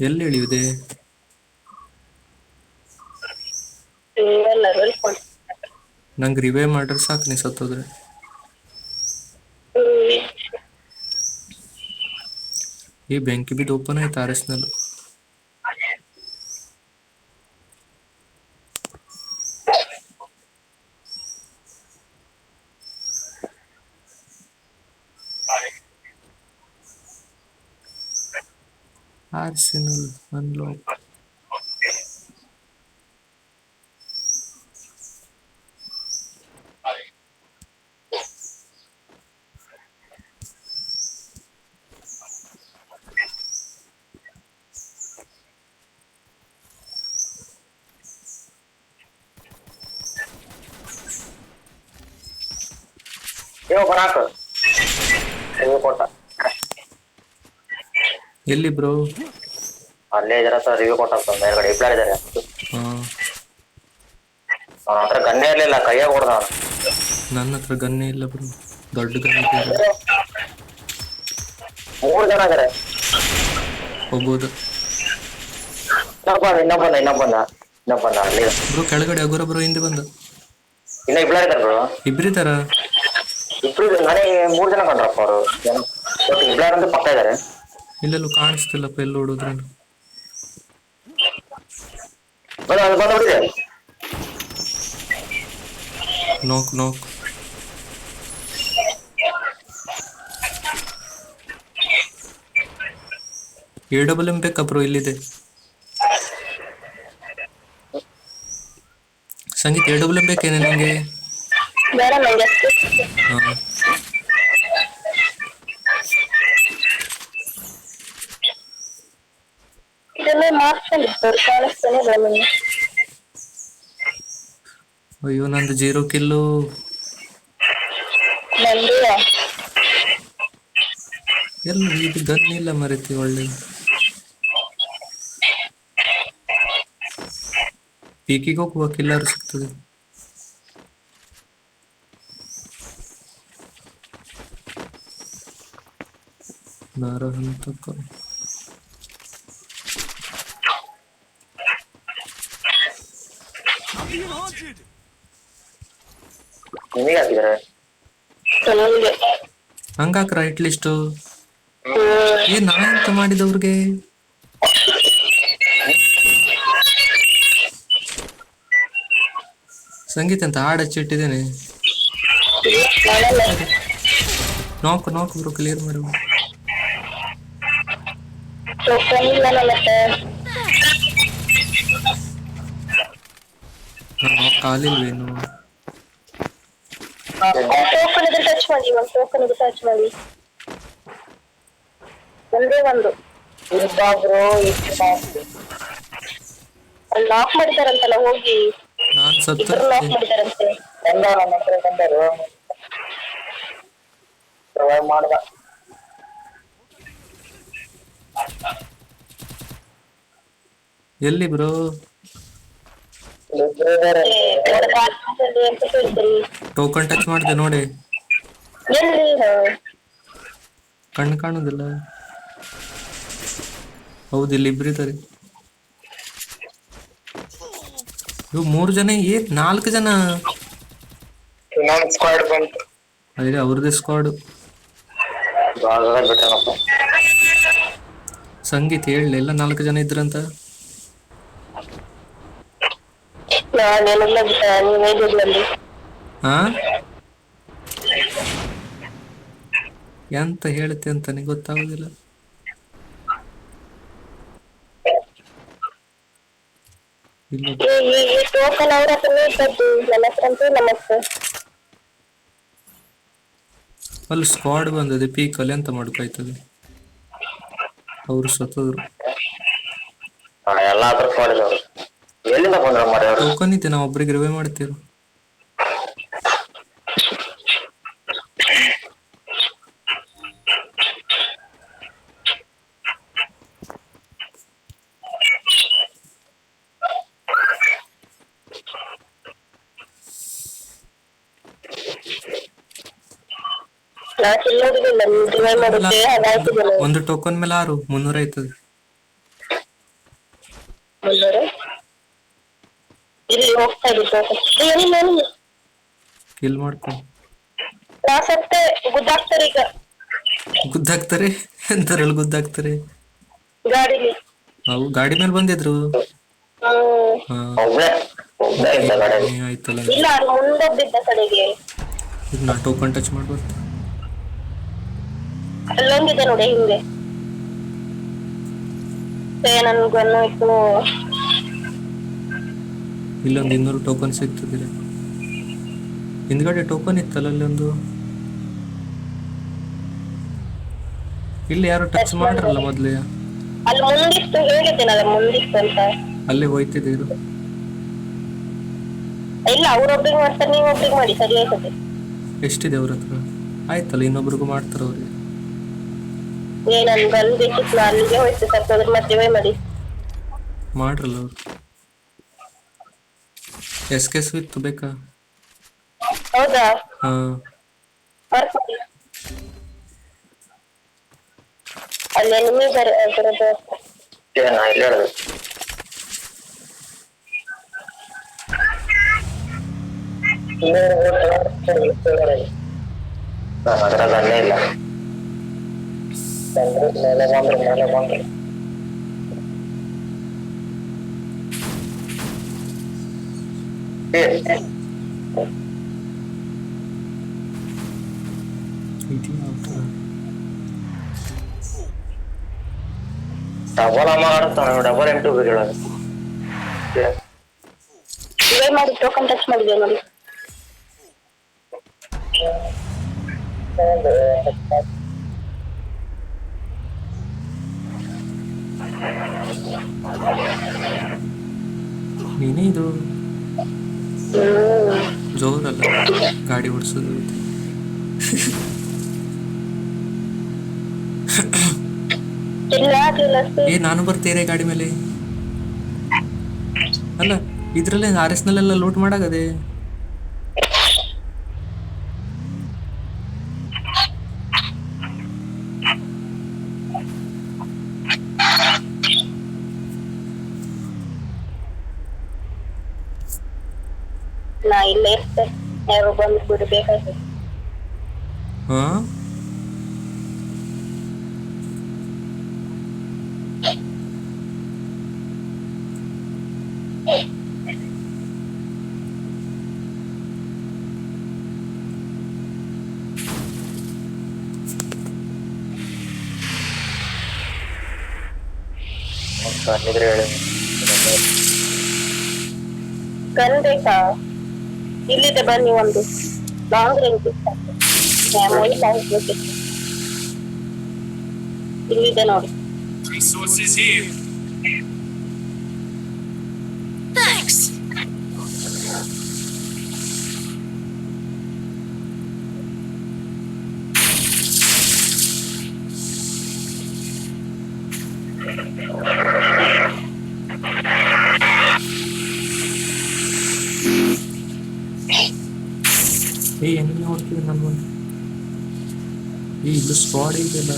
ಎಲ್ಲಿ ಇಳಿಯುವುದೇ? ನಂಗೆ ರಿವೈವ್ ಮಾಡ್ರೆ ಸಾಕು ನೀ ಸತ್ತೋದ್ರೆ. ಈ ಬೆಂಕಿ ಬಿದ್ದು ಓಪನ್ ಆಯ್ತು ಆರ್ಎಸ್ನಲ್. Arsenal unlock. ಎಲ್ಲಿ ಬ್ರೋ? ಅಲ್ಲೇ ಇದರ ಸರ್, ರಿವ್ಯೂ ಕೊಟ್ಟಂತ ಮೇಲ್ಗಡೆ ಇಬ್ಲಾರ್ ಇದಾರೆ. ಅವನ ಹತ್ರ ಗನ್ನೇ ಇರ್ಲಿಲ್ಲ, ಕೈಯಾಗ ಹೊಡ್ದ ಅವನು. ನನ್ನ ಹತ್ರ ಗನ್ನೇ ಇಲ್ಲ ಬ್ರೋ, ದೊಡ್ಡ ಗನ್ ಇದೆ. 3 ಜನ ಇದಾರೆ. ಹೋಗ್ಬೋದು ಇನ್ನೊಬ್ಬಂದ ಅಲ್ಲಿ ಬ್ರೋ. ಕೆಳಗಡೆ ಅಗುರ ಬ್ರೋ, ಹಿಂದೆ ಬಂದ. ಇನ್ನ ಇಬ್ಲಾರ್ ಇದಾರೆ ಬ್ರೋ. ಇಬ್ರಿದಾರ? ಇಬ್ರು ನನಗೆ 3 ಜನ ಕಂಡ್ರಪ್ಪ ಅವರು. ಇಬ್ಲಾರ್ ಅಂತ ಪಕ್ಕ ಇದಾರೆ. ಇಲ್ಲೆಲ್ಲೂ ಕಾಣಿಸ್ತಿಲ್ಲಪ್ಪ, ಎಲ್ಲಿ ಓಡೋದ್ರೇನು. Knock knock. AWM ಬೇಕಾ ಬ್ರೋ? ಇಲ್ಲಿದೆ ಸಂಗೀತ. AWM ಬೇಕೇನೆ ನಿಂಗೆ? ಹಾ, ಅಯ್ಯೋ ನಂದು 0 ಕಿಲ್ಲು. ಎಲ್ಲ ಇದು ಗನ್ ಇಲ್ಲ ಮರಿತಿ. ಒಳ್ಳೆ ಪೀಕಿಗೆ ಹೋಗುವ, ಕಿಲ್ಲರ್ ಸಿಗ್ತದೆ. ನರಹಂತಕ ನಿಮಗೆ ಹಾಕಿದಾರೆ ಹಂಗಾಕ್ರ ಅಟ್ಲೀಸ್ಟ್. ನಾ ಎಂತ ಮಾಡಿದವ್ರಿಗೆ? ಸಂಗೀತ ಅಂತ ಹಾಡು ಹಚ್ಚಿಟ್ಟಿದ್ದೇನೆ. ನಾಲ್ಕು ನಾಲ್ಕು ಬ್ರೋ, ಕ್ಲಿಯರ್ ಮಾಡು. ಕಾಲಿಲ್ವೇನು? ಟಚ್ ಮಾಡಿ, ಟಚ್ ಮಾಡಿ. ಒಂದೇ ಒಂದು ಅಲ್ಲಿ ಲಾಕ್ ಮಾಡಿದಾರಂತಲ್ಲ, ಹೋಗಿ ನಾನ್ ಸತ್ತ. ಲಾಕ್ ಮಾಡಿದಾರಂತೆ. ಮಾಡ್ದ. ಎಲ್ಲಿ ಬ್ರೋ? ಟೋಕನ್ ಟಚ್ ಮಾಡಿದೆ ನೋಡಿ. ಕಣ್ಣು ಕಾಣುದಿಲ್ಲ. ಹೌದು, ಇಲ್ಲಿ ಇಬ್ರಿದ್ದಾರೆ. ಇವು 3 ಜನ, 4 ಜನ. ಸ್ಕ್ವಾಡ್ ಬಂತು. ಅದೇ ಅವ್ರದೇ ಸ್ಕ್ವಾಡ್. ಸಂಗೀತ ಹೇಳಲಿ, ಎಲ್ಲ 4 ಜನ ಇದ್ರಂತ. ಹಾ, ಎಂತ ಹೇಳುತ್ತೆ ಅಂತಾನೆ ಗೊತ್ತಾಗುದಿಲ್ಲ. ಅಲ್ಲಿ ಸ್ಕ್ವಾಡ್ ಬಂದದೆ ಪೀಕಲ್ಲಿ, ಎಂತ ಮಾಡ್ಕಾಯ್ತದೆ. ಅವ್ರು ಸತ್ತದ್ರು. ಎಲ್ಲಾದ್ರೂ ಸ್ಕ್ವಾಡ್. ಎಲ್ಲಿಂದ ಬಂದ್ರ ಮಾರ್ರೆ ಅವರು? ಟೋಕನ್ ಇದೆ, ನಾವು ಒಬ್ರಿಗೆ ರಿವೈವ್ ಮಾಡ್ತೀವಿ. ಒಂದು ಟೋಕನ್ ಮೇಲೆ 6, 300 ಆಯ್ತದೆ. ಮುನ್ನೂರು. ಇಲ್ಲಿ ಹೋಗ್ತಾ ಇದ್ದು ಏನಿಲ್ಲ ಏನಿಲ್ಲ. ಕಿಲ್ ಮಾಡ್ಕೊ. ಸತ್ತೆ ಗುದ್ದಾಕ್ತಾರೆ ಈಗ ಗುದ್ದಾಕ್ತಾರೆ ಎಂತರೆಲ್ಲ ಗುದ್ದಾಕ್ತಾರೆ. ಗಾಡಿಲಿ. ಅವು ಗಾಡಿ ಮೇಲೆ ಬಂದಿದ್ರು. ಹಾ ಒಬ್ನೇ ಒಬ್ನೇ ಇದ್ದ ಗಾಡಿಯಲ್ಲಿ. ಆಯ್ತಲ್ಲ. ಇಲ್ಲ ಅದು ಮುಂದೊಬ್ಬಿದ್ದ ಕಡೆಗೆ. ಈಗ ನಾ ಟೋಕನ್ ಟಚ್ ಮಾಡ್ಬೋದು. ಅಲ್ಲೊಂದಿದೆ ನೋಡಿ ಹಿಂದೆ. ನನ್ಗನ್ನು ಇತ್ತು. ಇಲ್ಲೊಂದು 200 ಟೋಕನ್ ಸಿಗ್ತದಿಲ್ಲ. ಹಿಂದ್ಗಡೆ ಟೋಕನ್ ಇತ್ತಲ್ಲ ಅಲ್ಲೊಂದು. ಇಲ್ಲಿ ಯಾರು ಟಚ್ ಮಾಡ್ರಲ್ಲ ಮೊದ್ಲೇ. ಅಲ್ಲಿ ಮುಂದಿತ್ತು ಹೇಳಿದ್ದೇನಲ್ಲ ಮುಂದಿತ್ತು ಅಂತ. ಅಲ್ಲೇ ಹೋಯ್ತಿದ್ದೀರು. ಇಲ್ಲ ಅವ್ರೊಬ್ರಿಗೆ ಮಾಡ್ತಾರೆ ನೀವೊಬ್ರಿಗೆ ಮಾಡಿ ಸರಿ ಆಯ್ತದೆ. ಎಷ್ಟಿದೆ ಅವ್ರ ಹತ್ರ? ಆಯ್ತಲ್ಲ ಇನ್ನೊಬ್ರಿಗೂ ಮಾಡ್ತಾರ ಅವ್ರಿಗೆ. ನನ್ ಬಂದ್ಬಿಟ್ಟಿತ್ತು ಅಲ್ಲಿಗೆ ಹೋಯ್ತು ಸ್ವಲ್ಪ ಅದ್ರ ಮಧ್ಯೆ ಮಾಡಿ ಮಾಡ್ರಲ್ಲ ಅವ್ರು. ಎಸ್ ಇತ್ತು ಬೇಕಾ? ಹೌದಾ ಹಾ ಮಾಡ್ಕೊಳ್ಳಿ. ಅಲ್ಲಿ ನಿಮಗೆ ಬರೋದು ನಾ ಇಲ್ಲಿ ಹೇಳುದು ಅದ್ರಾಗ ಅನ್ನೇ ಇಲ್ಲ. ಮೇಲೆ ಬಂದ್ರು ಡಬಲ್ ಅಮ್ಮ ಆಡುತ್ತಾನೆ. ಡಬಲ್ M2 ಹೇಳೋದು ಇವೇ ಮಾಡಿ ಟೋಕನ್ ಟಚ್ ಮಾಡಿದೆ ನೋಡಿ. ನೀನೇ ಇದು ಜೋರಲ್ಲ ಗಾಡಿ ಓಡಿಸೋದು. ನಾನು ಬರ್ತೀರಿ ಗಾಡಿ ಮೇಲೆ. ಅಲ್ಲ ಇದ್ರಲ್ಲೇ RS ನಲ್ಲೆಲ್ಲ ಲೂಟ್ ಮಾಡಾಗದೆ. ನಾ ಇಲ್ಲೇ ಇರ್ತೆ ಯಾರೋ ಬಂದು ಬಿಡ್ಬೇಕಾಯ್ತು. ಹಾ ಗನ್ ಬೇಕಾ? ಇಲ್ಲಿದೆ ಬನ್ನಿ ಒಂದು ಲಾಂಗ್ ರೇಂಜ್ ಇಲ್ಲಿದೆ ನೋಡಿ. ಏನೆಲ್ಲ ಹೊಡ್ತಿದೆ ನನ್ನ ಇದು ಸ್ಕ್ವಾಡ್ ಇದೆಲ್ಲ.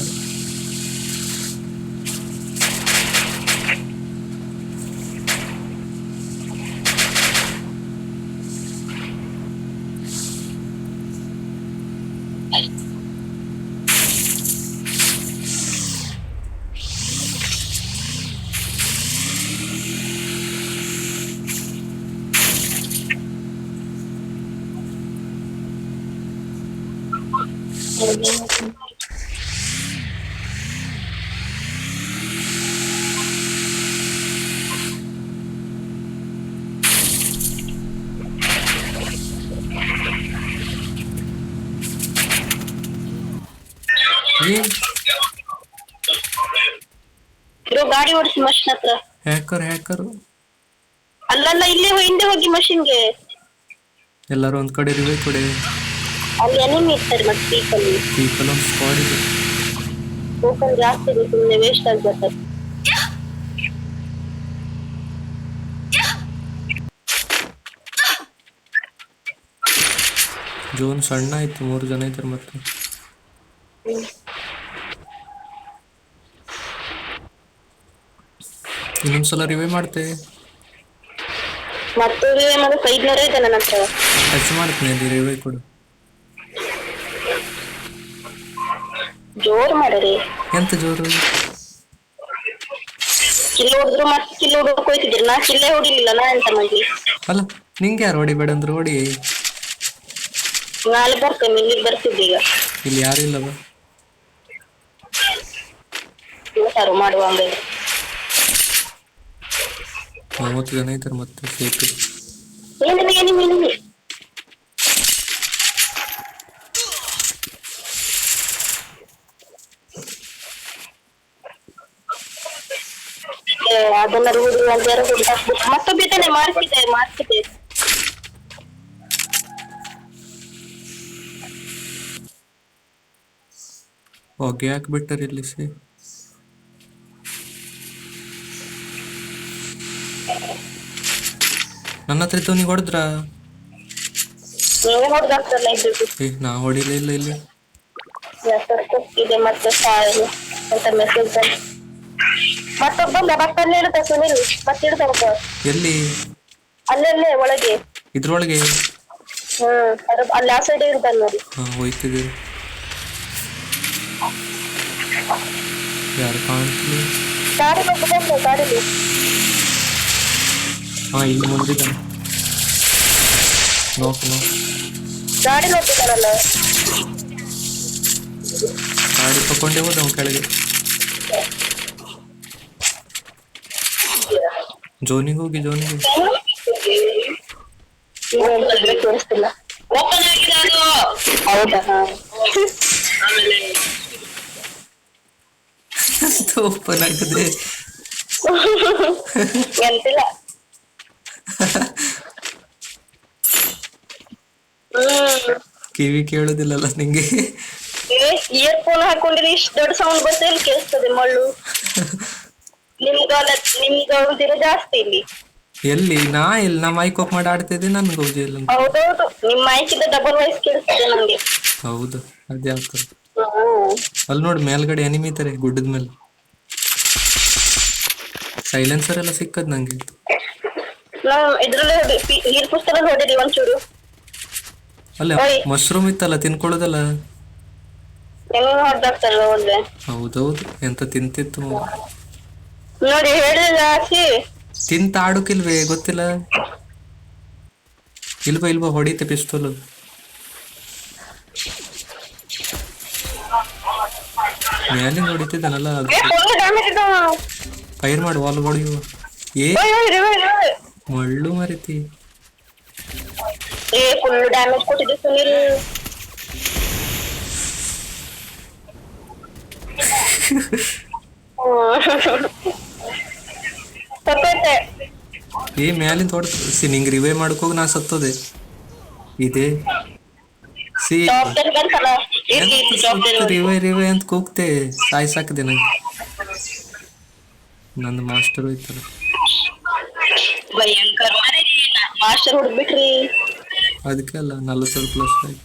ಗಾಡಿ ಓಡಿಸಿ ಮಷಿನ್ ಹತ್ರ. ಹ್ಯಾಕರ್ ಅಲ್ಲಲ್ಲ ಇಲ್ಲೇ ಹಿಂದೆ ಹೋಗಿ ಮಷಿನ್ಗೆ. ಎಲ್ಲರೂ ಒಂದ್ ಕಡೆ ಇರುವೆ ಕೊಡೆ. ಅಲ್ಲಿ ಎನಿಮಿ ಇರ್ತಾರೆ ಮತ್ತೆ ಪೀಕಲ್ಲಿ ಒಂದು ಸ್ಕ್ವಾಡ್ ಇದೆ. ಟೋಕನ್ ಜಾಸ್ತಿ ಇದೆ ಸುಮ್ಮನೆ ವೇಸ್ಟ್ ಆಗ್ಬರ್ತದೆ. ಜೋನ್ ಸಣ್ಣ ಆಯ್ತು, 3 ಜನ ಇದ್ದಾರೆ ಮತ್ತೆ. ಇನ್ನೊಂದ್ಸಲ ರಿವೇ ಮಾಡ್ತೆ. ಮತ್ತೆ ಏನಾದ್ರು 500 ಇದೆ ನನ್ನ ಹತ್ರ. ಟಚ್ ಮಾಡ್ತೀನಿ ಅಲ್ಲಿ ರಿವೇ ಕೊಡು. ಜೋರ್ ಮಾಡರಿ. ಎಂತ ಜೋರು? ಕಿಲ್ಲು ಹೊಡೆದ್ರು ಮತ್ತೆ ಕಿಲ್ಲು ಹೊಡೋಕ್ ಹೋಯ್ತಿದ್ರಿ. ನಾ ಕಿಲ್ಲೇ ಹೊಡಿಲಿಲ್ಲ, ನಾ ಎಂತ ಮಾಡ್ಲಿ? ಅಲ್ಲ ನಿಂಗೆ ಯಾರು ಹೊಡಿಬೇಡ ಅಂದ್ರು ಹೊಡಿ. ನಾಳೆ ಬರ್ತೇನೆ, ಇಲ್ಲಿಗೆ ಬರ್ತಿದ್ದೆ ಈಗ. ಇಲ್ಲಿ ಯಾರು ಇಲ್ಲವ? ಊಟಾರು ಮಾಡುವ ಹಂಗಾಗಿ 30 ಜನ ಇದ್ದಾರೆ ಮತ್ತೆ ಸೇತು. ಏನಿಲ್ಲ. ಅದನ್ನ ರೂಢಿ ಅಂತ ಮತ್ತೊಬ್ಬ ಇದ್ದಾನೆ, ಮಾರ್ಕಿದೆ. ಹೊಗೆ ಹಾಕ್ಬಿಟ್ಟರೆ ಇಲ್ಲಿ ನನ್ನ ಹತ್ರ ಇದ್ದವನಿಗೆ ಹೊಡೆದ್ರ? ನೀವೇ ಹೊಡೆದಾಗ್ತಲ್ಲ ಇದ್ದು. ನಾ ಹೊಡಿಲೇ ಇಲ್ಲ ಇಲ್ಲಿ. ಇದೆ ಮತ್ತೆ ಸಾಯಲು ಅಂತ ಮೆಸೇಜ್. ಮತ್ತೊಬ್ಬ ಬರ್ತಾನೆ ಇರುತ್ತೆ ಸುನಿಲ್, ಮತ್ತಿಡ್ತಾನೆ. ಎಲ್ಲಿ? ಅಲ್ಲೇ ಒಳಗೆ, ಇದ್ರೊಳಗೆ. ಅಲ್ಲಿ ಆ ಸೈಡ್ ಇರ್ತಾನೆ ನೋಡಿ. ಹೋಯ್ತಿದ್ದೀರಿ. ಯಾರು ಕಾಣ್ತಿಲ್ಲ. ಗಾಡಿಲಿ ಇಲ್ಲಿ ಮುಂದಿದ್ದಾನೆ. ನೋಕು ಗಾಡಿ ನೋಡ್ತಿದ್ದಾನಲ್ಲ. ಗಾಡಿ ತಕೊಂಡೇ ಹೋದ ಅವ್ನು ಕೆಳಗೆ. ಜೋನಿಗೆ ಹೋಗಿ. ತೋರಿಸ್ತಿಲ್ಲ. ಹೌದಾ? ಓಪನ್ ಆಗದೆ ಎಂತಿಲ್ಲ. ಕಿವಿ ಕೇಳುದಿಲ್ಲಲ್ಲ ನಿಂಗೆ? ಇಯರ್ಫೋನ್ ಹಾಕೊಂಡಿರಿ, ಇಷ್ಟು ದೊಡ್ಡ ಸೌಂಡ್ ಬರ್ತದೆ, ಇಲ್ಲಿ ಕೇಳಿಸ್ತದೆ ಮಳ್ಳು. ನಿಮ್ಗೆ ಒಂದಿರೋ ಜಾಸ್ತಿ ಇಲ್ಲಿ. ಎಲ್ಲಿ ನಾ ಮೈಕ್ ಆಫ್ ಮಾಡಿ ಆಡ್ತಿದ್ದೆ, ನನ್ಗೆ ಹೋಗಿಲ್ಲ. ಹೌದೌದು, ನಿಮ್ ಮೈಕಿಂದ ಡಬಲ್ ವಾಯ್ಸ್ ಕೇಳಿಸ್ತದೆ ನಂಗೆ. ಹೌದು, ಅದ್ಯಾವ್ದು? ಅಲ್ಲಿ ನೋಡಿ ಮೇಲ್ಗಡೆ ಎನಿಮಿ ತಾರೆ ಗುಡ್ಡದ ಮೇಲೆ. ಸೈಲೆನ್ಸರ್ ಎಲ್ಲ ಸಿಕ್ಕದ್ ನಂಗೆ. ನಾವು ಇದ್ರಲ್ಲೇ ನೀರ್ ಪುಸ್ತಕ ಹೊಡಿರಿ ಒಂಚೂರು. ಅಲ್ಲ ಮಶ್ರೂಮ್ ಇತ್ತಲ್ಲ, ತಿನ್ಕೊಳ್ಳೋದಲ್ಲ. ಹೊಡ್ದಾಗ್ತಾರಲ್ಲ ಒಳ್ಳೆ. ಹೌದೌದು, ಎಂತ ತಿಂತಿತ್ತು ನೋಡಿ, ಹೇಳಿಲ್ಲ ತಿಂತ ಆಡುಕಿಲ್ವೇ ಗೊತ್ತಿಲ್ಲ. ಇಲ್ವಾ ಹೊಡಿತೆ ಪಿಸ್ತೂಲು. ಮೇಲಿಂದ ಹೊಡಿತಿದ್ದಾನಲ್ಲ, ಫೈರ್ ಮಾಡಿ ವಾಲ್ ಹೊಡಿಯುವ. ಮಳ್ಳು ಮರಿತಿ. ಫುಲ್ ಡ್ಯಾಮೇಜ್ ಕೊಟ್ಟಿದ್ದೆ ಸುನಿಲ್. ಮ್ಯಾಲಿಂದ ಹೊಡ್ತು. ನಿಂಗೆ ರಿವೇ ಮಾಡ್ಕೋಗಿ ನಾ ಸತ್ತೋದೆ. ಇದೇ ರಿವೇ ಅಂತ ಕೂಗ್ತೆ, ಸಾಯ್ಸಾಕದೆ ನಂಗೆ. ನಂದು ಮಾಸ್ಟರ್ ಹೋಯ್ತಲ್ಲ. ಮಾಸ್ಟರ್ ಹುಡ್ಬಿಟ್ರಿ. ಅದಕ್ಕೆ ಅಲ್ಲ 40 ಪ್ಲಸ್ ಆಯ್ತು.